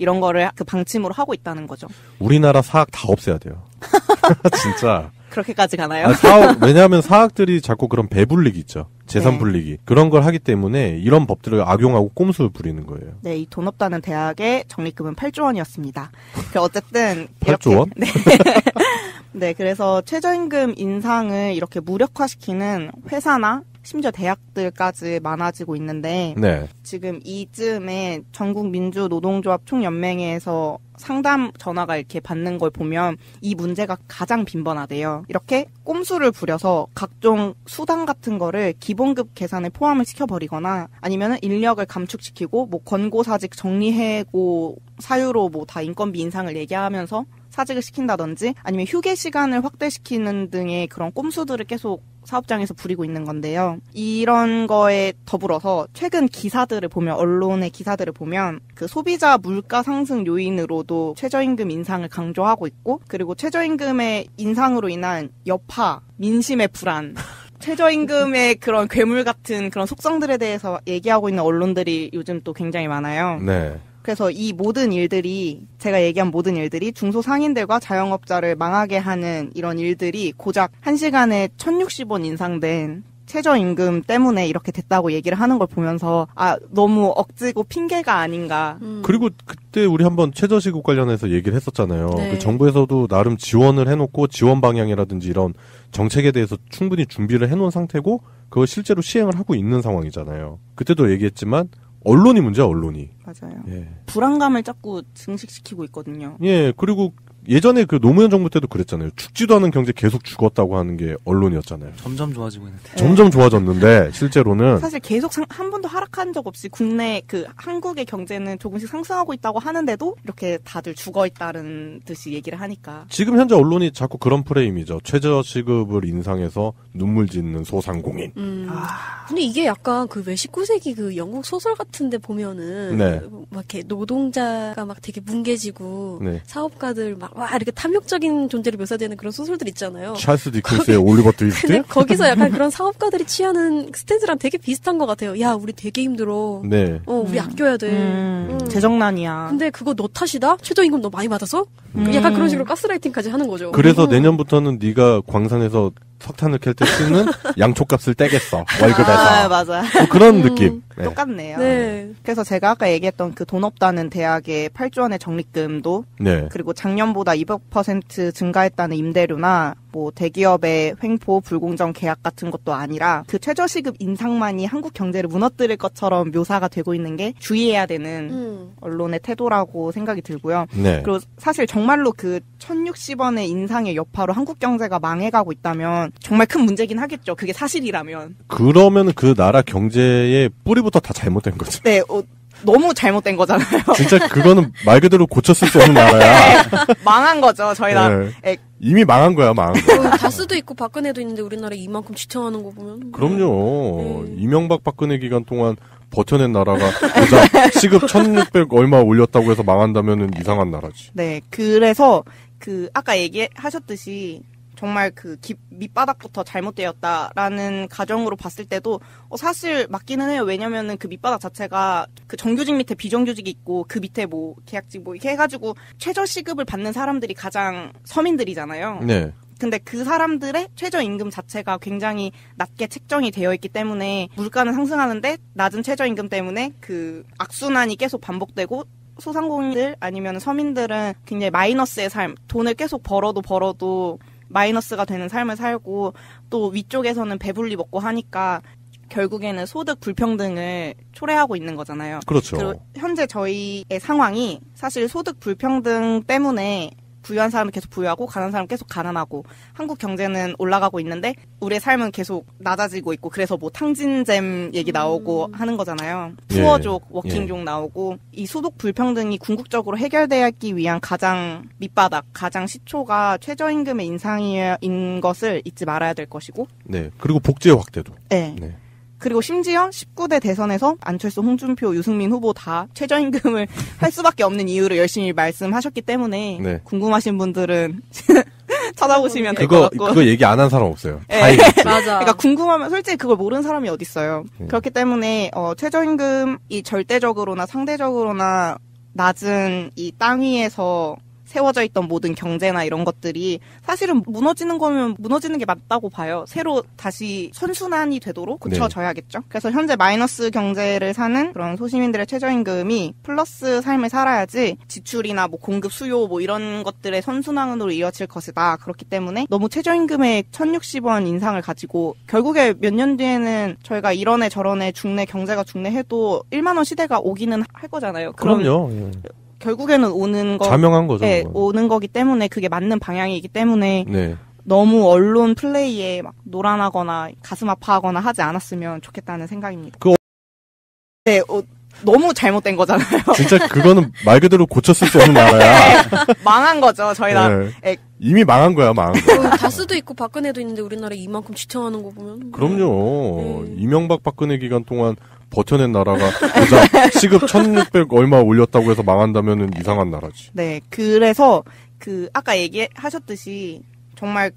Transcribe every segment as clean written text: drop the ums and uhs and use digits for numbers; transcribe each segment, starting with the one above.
이런 거를 그 방침으로 하고 있다는 거죠. 우리나라 사학 다 없애야 돼요. 진짜. 그렇게까지 가나요? 왜냐하면 사학들이 자꾸 그런 배불리기 있죠. 재산 네. 불리기. 그런 걸 하기 때문에 이런 법들을 악용하고 꼼수를 부리는 거예요. 네, 이 돈 없다는 대학의 적립금은 8조 원이었습니다. 어쨌든 8조 원? 네. 네, 그래서 최저임금 인상을 이렇게 무력화시키는 회사나 심지어 대학들까지 많아지고 있는데 네. 지금 이쯤에 전국민주노동조합 총연맹회에서 상담 전화가 이렇게 받는 걸 보면 이 문제가 가장 빈번하대요. 이렇게 꼼수를 부려서 각종 수당 같은 거를 기본급 계산에 포함을 시켜버리거나 아니면은 인력을 감축시키고 뭐 권고사직 정리해고 사유로 뭐 다 인건비 인상을 얘기하면서 사직을 시킨다든지 아니면 휴게 시간을 확대시키는 등의 그런 꼼수들을 계속 사업장에서 부리고 있는 건데요. 이런 거에 더불어서 최근 기사들을 보면 언론의 기사들을 보면 그 소비자 물가 상승 요인으로도 최저임금 인상을 강조하고 있고 그리고 최저임금의 인상으로 인한 여파, 민심의 불안 최저임금의 그런 괴물 같은 그런 속성들에 대해서 얘기하고 있는 언론들이 요즘 또 굉장히 많아요. 네. 그래서 이 모든 일들이 제가 얘기한 모든 일들이 중소상인들과 자영업자를 망하게 하는 이런 일들이 고작 1시간에 1,060원 인상된 최저임금 때문에 이렇게 됐다고 얘기를 하는 걸 보면서 너무 억지고 핑계가 아닌가. 그리고 그때 우리 한번 최저시급 관련해서 얘기를 했었잖아요. 네. 그 정부에서도 나름 지원을 해놓고 지원 방향이라든지 이런 정책에 대해서 충분히 준비를 해놓은 상태고 그걸 실제로 시행을 하고 있는 상황이잖아요. 그때도 얘기했지만 언론이 문제야, 언론이. 맞아요. 예. 불안감을 자꾸 증식시키고 있거든요. 예, 그리고 예전에 그 노무현 정부 때도 그랬잖아요. 죽지도 않은 경제 계속 죽었다고 하는 게 언론이었잖아요. 점점 좋아지고 있는데. 점점 좋아졌는데 실제로는 사실 계속 한 번도 하락한 적 없이 국내 그 한국의 경제는 조금씩 상승하고 있다고 하는데도 이렇게 다들 죽어 있다는 듯이 얘기를 하니까. 지금 현재 언론이 자꾸 그런 프레임이죠. 최저시급을 인상해서 눈물 짓는 소상공인. 근데 이게 약간 그 왜 19세기 그 영국 소설 같은데 보면은 네. 막 이렇게 노동자가 막 되게 뭉개지고 네. 사업가들 막 와 이렇게 탐욕적인 존재로 묘사되는 그런 소설들 있잖아요. 찰스 디킨스의 올리버 트위스트? 근데 거기서 약간 그런 사업가들이 취하는 스탠스랑 되게 비슷한 것 같아요. 야, 우리 되게 힘들어. 네. 우리 아껴야 돼. 재정난이야. 근데 그거 너 탓이다? 최저임금 너 많이 받아서? 약간 그런 식으로 가스라이팅까지 하는 거죠. 그래서 내년부터는 네가 광산에서 석탄을 캘 때 쓰는 양초값을 떼겠어. 월급에서. 맞아. 뭐 그런 느낌. 네. 똑같네요. 네. 그래서 제가 아까 얘기했던 그 돈 없다는 대학의 8조 원의 적립금도 네. 그리고 작년보다 200% 증가했다는 임대료나 뭐 대기업의 횡포 불공정 계약 같은 것도 아니라 그 최저시급 인상만이 한국 경제를 무너뜨릴 것처럼 묘사가 되고 있는 게 주의해야 되는 언론의 태도라고 생각이 들고요. 네. 그리고 사실 정말로 그 1,060원의 인상의 여파로 한국 경제가 망해가고 있다면 정말 큰 문제긴 하겠죠. 그게 사실이라면. 그러면 그 나라 경제의 뿌리부터 다 잘못된 거죠. 네, 너무 잘못된 거잖아요. 진짜 그거는 말 그대로 고쳤을 수 없는 나라야. 망한 거죠, 저희 나라. 네. 이미 망한 거야, 망한 거. 다스도 있고 박근혜도 있는데 우리나라에 이만큼 지탱하는 거 보면. 그럼요. 이명박 박근혜 기간 동안 버텨낸 나라가 보자 시급 1,600 얼마 올렸다고 해서 망한다면은 이상한 나라지. 네, 그래서 그 아까 얘기하셨듯이 정말 그 밑바닥부터 잘못되었다라는 가정으로 봤을 때도 사실 맞기는 해요. 왜냐면은 그 밑바닥 자체가 그 정규직 밑에 비정규직이 있고 그 밑에 뭐 계약직 뭐 이렇게 해가지고 최저시급을 받는 사람들이 가장 서민들이잖아요. 네. 근데 그 사람들의 최저임금 자체가 굉장히 낮게 책정이 되어 있기 때문에 물가는 상승하는데 낮은 최저임금 때문에 그 악순환이 계속 반복되고 소상공인들 아니면 서민들은 굉장히 마이너스의 삶, 돈을 계속 벌어도 마이너스가 되는 삶을 살고 또 위쪽에서는 배불리 먹고 하니까 결국에는 소득 불평등을 초래하고 있는 거잖아요. 그렇죠. 그리고 현재 저희의 상황이 사실 소득 불평등 때문에 부유한 사람은 계속 부유하고 가난한 사람은 계속 가난하고 한국 경제는 올라가고 있는데 우리의 삶은 계속 낮아지고 있고 그래서 뭐 탕진잼 얘기 나오고 하는 거잖아요. 푸어족, 워킹족 나오고 이 소득 불평등이 궁극적으로 해결되기 위한 가장 밑바닥, 가장 시초가 최저임금의 인상인 것을 잊지 말아야 될 것이고 네. 그리고 복지의 확대도. 네. 네. 그리고 심지어 19대 대선에서 안철수, 홍준표, 유승민 후보 다 최저임금을 할 수밖에 없는 이유를 열심히 말씀하셨기 때문에 네. 궁금하신 분들은 찾아보시면 될 것 같고 그거 얘기 안 한 사람 없어요. 네. 다 얘기했지. 맞아. 그러니까 궁금하면 솔직히 그걸 모르는 사람이 어디 있어요. 그렇기 때문에 최저임금이 절대적으로나 상대적으로나 낮은 이 땅 위에서 세워져 있던 모든 경제나 이런 것들이 사실은 무너지는 거면 무너지는 게 맞다고 봐요. 새로 다시 선순환이 되도록 고쳐져야겠죠. 그래서 현재 마이너스 경제를 사는 그런 소시민들의 최저임금이 플러스 삶을 살아야지 지출이나 뭐 공급 수요 뭐 이런 것들의 선순환으로 이어질 것이다. 그렇기 때문에 너무 최저임금의 1,060원 인상을 가지고 결국에 몇 년 뒤에는 저희가 이런 애 저런 애 중내 경제가 중내 해도 1만 원 시대가 오기는 할 거잖아요. 그럼요. 예. 결국에는 오는 거, 자명한 거죠. 네, 오는 거기 때문에 그게 맞는 방향이기 때문에 네. 너무 언론 플레이에 막 노란하거나 가슴 아파하거나 하지 않았으면 좋겠다는 생각입니다. 네, 너무 잘못된 거잖아요. 진짜 그거는 말 그대로 고쳤을 수 없는 나라야. 망한 거죠, 저희 나라. 네. 이미 망한 거야, 망한 거. 다스도 있고 박근혜도 있는데 우리나라에 이만큼 지탱하는 거 보면. 그럼요. 이명박 박근혜 기간 동안 버텨낸 나라가 보자 시급 1,600 얼마 올렸다고 해서 망한다면은 이상한 나라지. 네, 그래서 아까 얘기하셨듯이 정말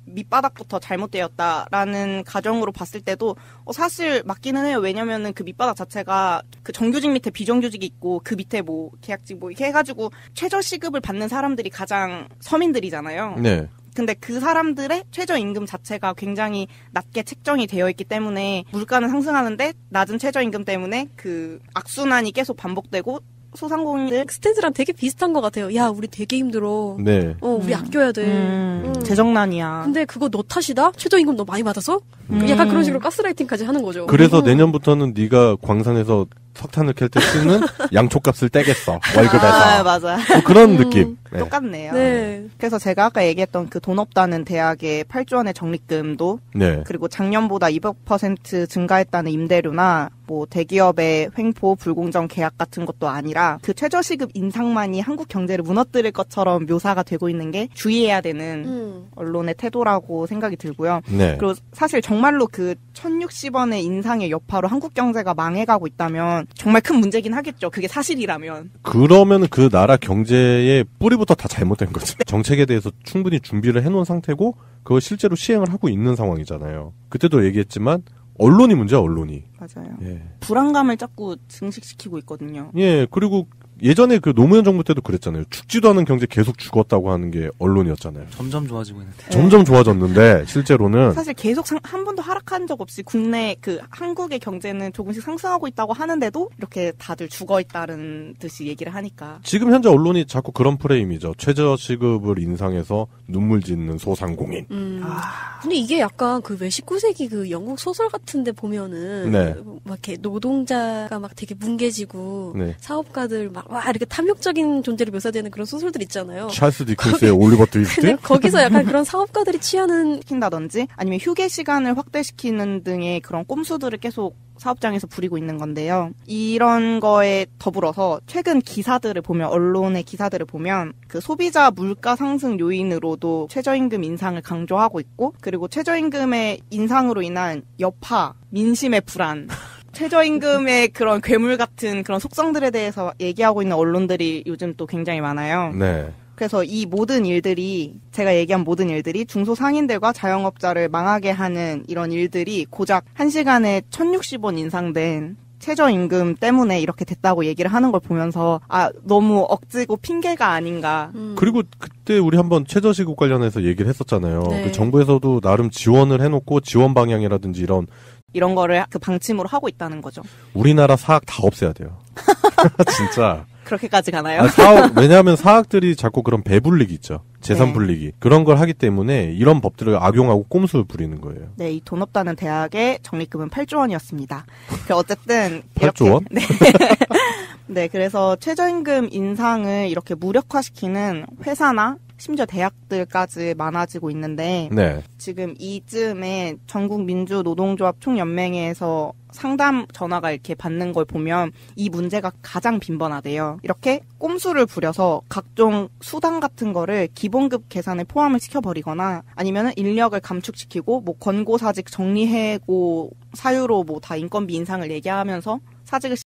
밑바닥부터 잘못되었다라는 가정으로 봤을 때도 사실 맞기는 해요. 왜냐면은 그 밑바닥 자체가 그 정규직 밑에 비정규직이 있고 그 밑에 뭐 계약직 뭐 이렇게 해가지고 최저 시급을 받는 사람들이 가장 서민들이잖아요. 네. 근데 그 사람들의 최저임금 자체가 굉장히 낮게 책정이 되어 있기 때문에 물가는 상승하는데 낮은 최저임금 때문에 그 악순환이 계속 반복되고 소상공인들 스탠스랑 되게 비슷한 것 같아요. 야, 우리 되게 힘들어. 네. 우리 아껴야 돼. 재정난이야. 근데 그거 너 탓이다? 최저임금 너 많이 받아서? 약간 그런 식으로 가스라이팅까지 하는 거죠. 그래서 내년부터는 네가 광산에서 석탄을 캘 때 쓰는 양초값을 떼겠어. 월급에서. 아, 맞아. 뭐 그런 느낌. 네. 똑같네요. 네. 그래서 제가 아까 얘기했던 그 돈 없다는 대학의 8조 원의 적립금도 네. 그리고 작년보다 200% 증가했다는 임대료나 뭐 대기업의 횡포 불공정 계약 같은 것도 아니라 그 최저시급 인상만이 한국 경제를 무너뜨릴 것처럼 묘사가 되고 있는 게 주의해야 되는 언론의 태도라고 생각이 들고요. 네. 그리고 사실 정말로 그 1,060원의 인상의 여파로 한국 경제가 망해가고 있다면 정말 큰 문제긴 하겠죠. 그게 사실이라면. 그러면 그 나라 경제의 뿌리부터 다 잘못된 거죠. 정책에 대해서 충분히 준비를 해놓은 상태고 그걸 실제로 시행을 하고 있는 상황이잖아요. 그때도 얘기했지만 언론이 문제야, 언론이. 맞아요. 예. 불안감을 자꾸 증식시키고 있거든요. 예, 그리고 예전에 그 노무현 정부 때도 그랬잖아요. 죽지도 않은 경제 계속 죽었다고 하는 게 언론이었잖아요. 점점 좋아지고 있는데. 점점 좋아졌는데 실제로는 사실 계속 한 번도 하락한 적 없이 국내 한국의 경제는 조금씩 상승하고 있다고 하는데도 이렇게 다들 죽어 있다는 듯이 얘기를 하니까. 지금 현재 언론이 자꾸 그런 프레임이죠. 최저시급을 인상해서 눈물 짓는 소상공인. 근데 이게 약간 왜 19세기 그 영국 소설 같은데 보면은 네. 막 이렇게 노동자가 막 되게 뭉개지고 네. 사업가들 막 와 이렇게 탐욕적인 존재로 묘사되는 그런 소설들 있잖아요. 찰스 디킨스의 올리버 트위스트? 근데 거기서 약간 그런 사업가들이 취하는 시킨다든지 아니면 휴게 시간을 확대시키는 등의 그런 꼼수들을 계속 사업장에서 부리고 있는 건데요. 이런 거에 더불어서 최근 기사들을 보면 언론의 기사들을 보면 그 소비자 물가 상승 요인으로도 최저임금 인상을 강조하고 있고 그리고 최저임금의 인상으로 인한 여파, 민심의 불안 최저임금의 그런 괴물 같은 그런 속성들에 대해서 얘기하고 있는 언론들이 요즘 또 굉장히 많아요. 네. 그래서 이 모든 일들이 제가 얘기한 모든 일들이 중소상인들과 자영업자를 망하게 하는 이런 일들이 고작 1시간에 1,060원 인상된 최저임금 때문에 이렇게 됐다고 얘기를 하는 걸 보면서 너무 억지고 핑계가 아닌가. 그리고 그때 우리 한번 최저시급 관련해서 얘기를 했었잖아요. 네. 그 정부에서도 나름 지원을 해놓고 지원 방향이라든지 이런 거를 그 방침으로 하고 있다는 거죠. 우리나라 사학 다 없애야 돼요. 진짜. 그렇게까지 가나요? 왜냐하면 사학들이 자꾸 그런 배불리기 있죠. 재산 네. 불리기. 그런 걸 하기 때문에 이런 법들을 악용하고 꼼수를 부리는 거예요. 네, 이 돈 없다는 대학의 적립금은 8조 원이었습니다. 어쨌든 8조 원? 네. 네, 그래서 최저임금 인상을 이렇게 무력화시키는 회사나 심지어 대학들까지 많아지고 있는데 네. 지금 이쯤에 전국 민주 노동조합 총연맹회에서 상담 전화가 이렇게 받는 걸 보면 이 문제가 가장 빈번하대요. 이렇게 꼼수를 부려서 각종 수당 같은 거를 기본급 계산에 포함을 시켜버리거나 아니면은 인력을 감축시키고 뭐 권고사직 정리해고 사유로 뭐 다 인건비 인상을 얘기하면서 사직을